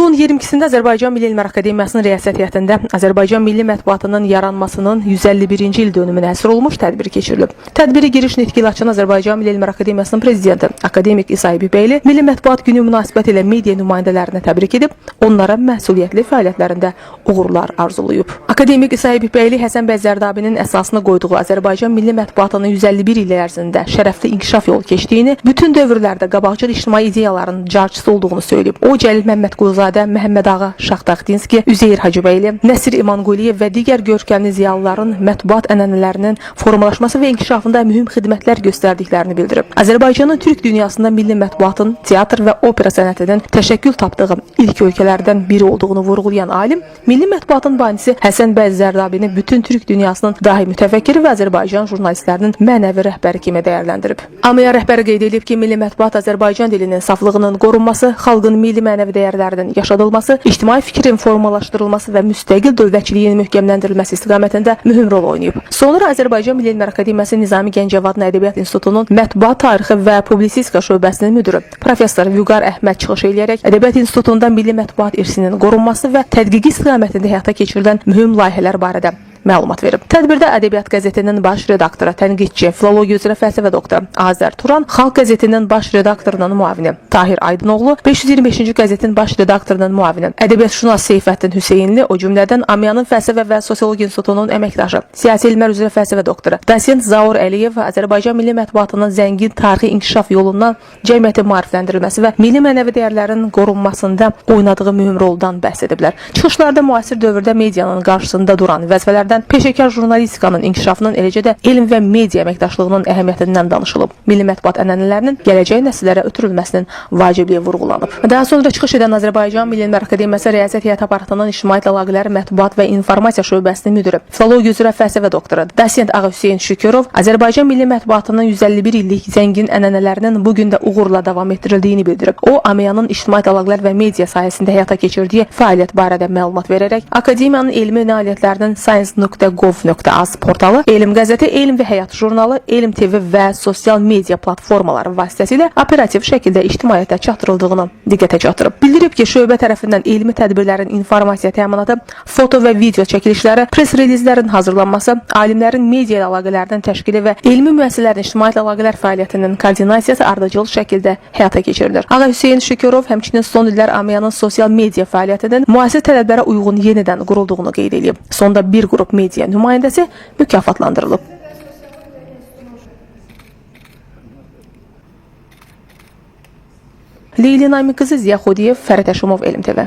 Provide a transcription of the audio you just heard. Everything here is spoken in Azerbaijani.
İyulun 22-sində Azərbaycan Milli Elmlər Akademiyasının rəisət heyətində Azərbaycan Milli Mətbuatının yaranmasının 151-ci il dönümünə həsr olunmuş tədbir keçirilib. Tədbiri giriş nitqi ilə açan Azərbaycan Milli Elmlər Akademiyasının prezidenti akademik İsay Bibəyli Milli Mətbuat Günü münasibətilə media nümayəndələrini təbrik edib, onlara məsuliyyətli fəaliyyətlərində uğurlar arzulayıb. Akademik İsay Bibəyli Həsən bəy Zərdabinin əsasını qoyduğu Azərbaycan Milli Mətbuatının 151 il ərzində şərəfli inkişaf yolu keçdiyini, bütün dövrlərdə qabaqcıl ictimai ideyaların carçısı olduğunu söyləyib. O, Cəlil Məmmədquluzadə, Məhəmməd Ağa Şaxtaxtinski, Üzeyir Hacıbəyli, Nəsir İmanquliyev və digər görkəmli ziyalıların mətbuat ənənələrinin formalaşması və inkişafında mühüm xidmətlər göstərdiklərini bildirib. Azərbaycanın Türk dünyasında milli mətbuatın teatr və opera sənətinin təşəkkül tapdığı ilk ölkələrdən biri olduğunu vurğulayan alim, milli mətbuatın banisi Həsən bəy Zərdabini bütün Türk dünyasının dahi mütəfəkkiri və Azərbaycan jurnalistlərinin mənəvi rəhbəri kimi dəyərləndirib. AMIA rəhbəri qeyd edib ki, milli mətbuat Azərbaycan dilinin saflığının qorunması, xalqın milli mənəvi dəyərlərinin yaşadılması, ictimai fikrin formalaşdırılması və müstəqil dövlətçiliyin möhkəmləndirilməsi istiqamətində mühüm rol oynayıb. Sonra Azərbaycan Milli Elmlər Akademiyası Nizami Gəncəvadlı Ədəbiyyat İnstitutunun Mətbuat Tarixi və Publisistika şöbəsinin müdürü Professor Vüqar Əhməd çıxış eləyərək Ədəbiyyat İnstitutunda milli mətbuat irsinin qorunması və tədqiqi istiqamətində həyata keçirilən mühüm layihələr barədə məlumat verib. Tədbirdə Ədəbiyyat qəzetinin baş redaktoru, tənqidçi, filologiya üzrə fəlsəfə doktoru Azər Turan, Xalq qəzetinin baş redaktorunun müavini Tahir Aydınoğlu, 525-ci qəzetin baş redaktorunun müavini ədəbiyyatşünas Seyfəddin Hüseynli, o cümlədən AMIA-nın fəlsəfə və sosiologiya institutunun əməkdaşı, siyasi elmlər üzrə fəlsəfə doktoru Dosent Zaur Əliyev Azərbaycan milli mətbuatının zəngin tarixi inkişaf yolundan cəmiyyətin maarifləndirilməsi və milli mənəvi dəyərlərin qorunmasında oynadığı mühüm roldan bəhs ediblər. Çıxışlarda müasir dövrdə medianın qarşısında duran vəzifələrdən peşəkar jurnalistikanın inkişafının, eləcə də elm və media əməkdaşlığının əhəmiyyətindən danışılıb. Milli mətbuat ənənələrinin gələcək nəsillərə ötürülməsinin vacibliyi vurğulanıb. Daha sonra çıxış edən Azərbaycan Milli Elmlər Akademiyası rəisət heyəti aparatının ictimai əlaqələr, mətbuat və informasiya şöbəsinin müdiri, filologiya üzrə fəlsəfə doktoru Dosent Ağa Hüseyn Şükürov Azərbaycan milli mətbuatının 151 illik zəngin ənənələrinin bu gün də uğurla davam etdirildiyini bildirib. O, AMIA-nın ictimai əlaqələr və media sahəsində həyata keçirdiyi fəaliyyət barədə məlumat verərək, akademiyanın elmi nailiyyətlərinin science.gov.az portalı, Elm qəzeti, Elm və Həyat jurnalı, Elm TV və sosial media platformaları vasitəsilə operativ şəkildə ictimaiyyətə çatdırıldığını diqqətə çatdırıb. Bildirib ki, şöbə tərəfindən elmi tədbirlərin informasiya təminatı, foto və video çəkilişləri, press relizlərin hazırlanması, alimlərin media əlaqələrinin təşkili və elmi müəssisələrin ictimai əlaqələr fəaliyyətinin koordinasiyası ardıcıl şəkildə həyata keçirilir. Ağa Hüseyn Şükürov həmçinin son illər AMIA-nın sosial media fəaliyyətinin müasir tələblərə uyğun yenidən qurulduğunu qeyd edib. Sonda bir qrup media nümayəndəsi mükafatlandırılıb. Leyli Nami qızı Ziya Xudiyev, Fərid Əşimov, Elm TV.